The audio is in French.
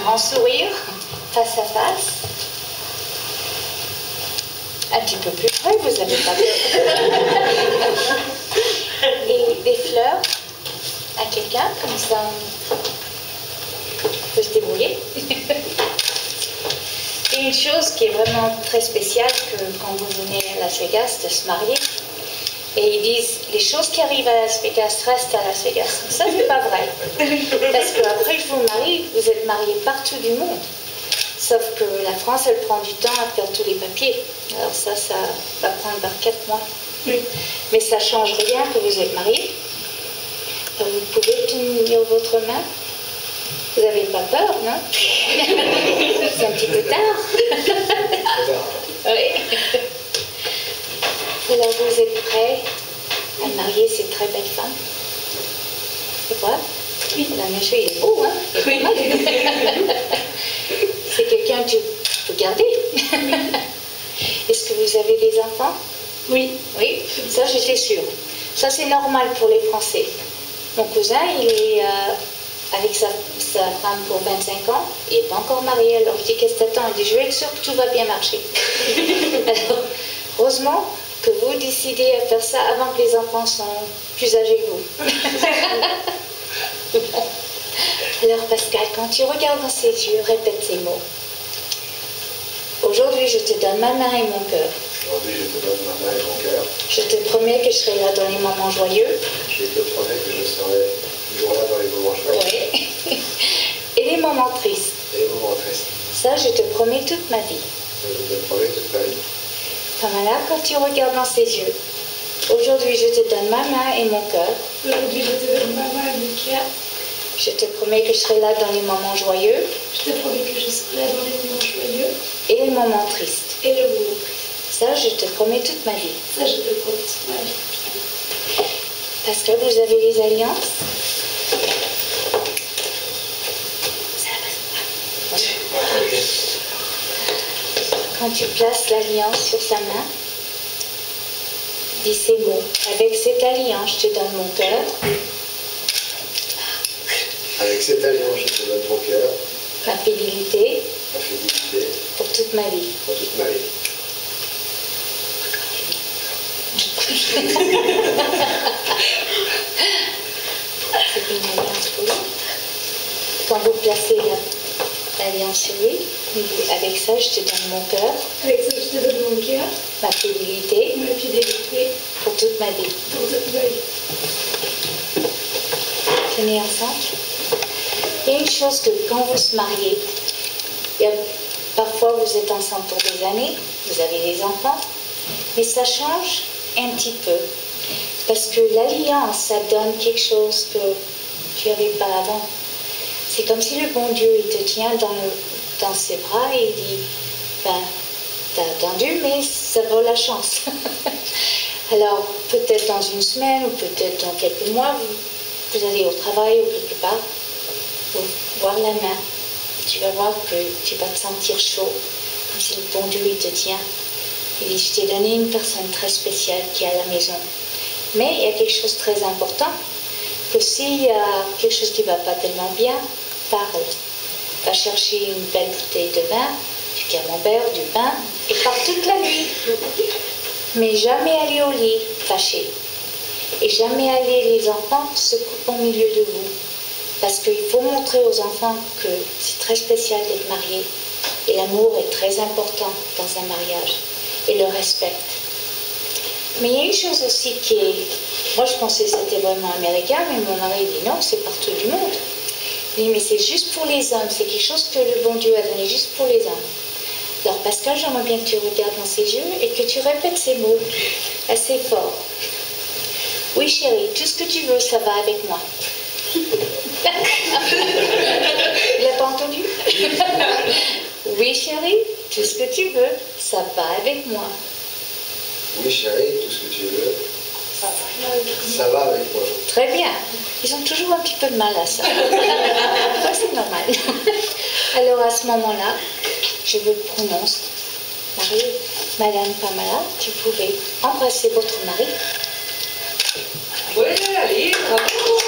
grand sourire, face à face. Un petit peu plus près, vous n'avez pas peur. Et des fleurs à quelqu'un, comme ça on peut se débrouiller. Et une chose qui est vraiment très spéciale, que quand vous venez à Las Vegas, de se marier, et ils disent, les choses qui arrivent à Las Vegas restent à Las Vegas. Ça, c'est pas vrai. Parce qu'après que vous mariez, vous êtes mariés partout du monde. Sauf que la France, elle prend du temps à faire tous les papiers. Alors ça va prendre 24 mois. Mais ça ne change rien que vous êtes mariés. Vous pouvez tenir votre main. Vous n'avez pas peur, non? C'est un petit peu tard. Oui. Alors vous êtes prêts à marier cette très belle femme? C'est vrai? Oui. La monsieur, il est beau, hein? Oui. C'est quelqu'un que tu peux garder. Est-ce que vous avez des enfants? Oui. Oui, ça j'étais sûre. Ça c'est normal pour les Français. Mon cousin, il est avec sa femme pour 25 ans. Il n'est pas encore marié. Alors je dis, qu'est-ce que t'attends? Il dit, je vais être sûre que tout va bien marcher. Alors, heureusement que vous décidez à faire ça avant que les enfants sont plus âgés que vous. Alors Pascal, quand tu regardes dans ses yeux, répète ces mots. Aujourd'hui, je te donne ma main et mon cœur. Aujourd'hui, je te donne ma main et mon cœur. Je te promets que je serai là dans les moments joyeux. Je te promets que je serai toujours là dans les moments joyeux. Oui. Et les moments tristes. Et les moments tristes. Ça, je te promets toute ma vie. Ça, je te promets toute ma vie. Pamela, quand tu regardes dans ses yeux, aujourd'hui, je te donne ma main et mon cœur. Aujourd'hui, je te donne ma main et mon cœur. Je te promets que je serai là dans les moments joyeux. Je te promets que je serai là dans les moments joyeux. Et les moments tristes. Et le moment triste. Ça, je te promets toute ma vie. Ça, je te promets toute ma vie. Pascal, vous avez les alliances? Quand tu places l'alliance sur sa main, dis ces mots. Avec cette alliance, je te donne mon cœur. Avec cette alliance, je te donne mon cœur. Ma fidélité. Ma fidélité. Pour toute ma vie. Pour toute ma vie. C'est une alliance pour lui. Quand vous placez l'alliance sur lui, avec ça, je te donne mon cœur. Avec ça, je te donne mon cœur. Ma fidélité. Ma fidélité. Pour toute ma vie. Pour toute ma vie. Tenez ensemble. Il y a une chose que quand vous se mariez, parfois vous êtes ensemble pour des années, vous avez des enfants, mais ça change un petit peu. Parce que l'alliance, ça donne quelque chose que tu n'avais pas avant. C'est comme si le bon Dieu, il te tient dans ses bras et il dit, ben, t'as attendu, mais ça vaut la chance. Alors, peut-être dans une semaine ou peut-être dans quelques mois, vous allez au travail ou quelque part, pour voir la main. Tu vas voir que tu vas te sentir chaud, comme si le bon Dieu, il te tient. Il dit, je t'ai donné une personne très spéciale qui est à la maison. Mais il y a quelque chose de très important, que s'il y a quelque chose qui ne va pas tellement bien, parle. Va chercher une belle bouteille de vin, du camembert, du pain, et pars toute la nuit. Mais jamais aller au lit fâché. Et jamais aller, les enfants, se couper au milieu de vous. Parce qu'il faut montrer aux enfants que c'est très spécial d'être marié. Et l'amour est très important dans un mariage. Et le respect. Mais il y a une chose aussi qui est... Moi, je pensais que c'était vraiment américain, mais mon mari dit non, c'est partout du monde. Il dit, mais c'est juste pour les hommes. C'est quelque chose que le bon Dieu a donné juste pour les hommes. Alors, Pascal, j'aimerais bien que tu regardes dans ses yeux et que tu répètes ces mots assez fort. Oui, chérie, tout ce que tu veux, ça va avec moi. Il n'a pas entendu? Oui, chérie, tout ce que tu veux, ça va avec moi. Oui, chérie, tout ce que tu veux, ça va avec moi. Très bien. Ils ont toujours un petit peu de mal à ça. C'est normal. Alors, à ce moment-là, je vous prononce, Marie, Madame Pamela, tu pouvez embrasser votre mari. Oui, allez, bravo.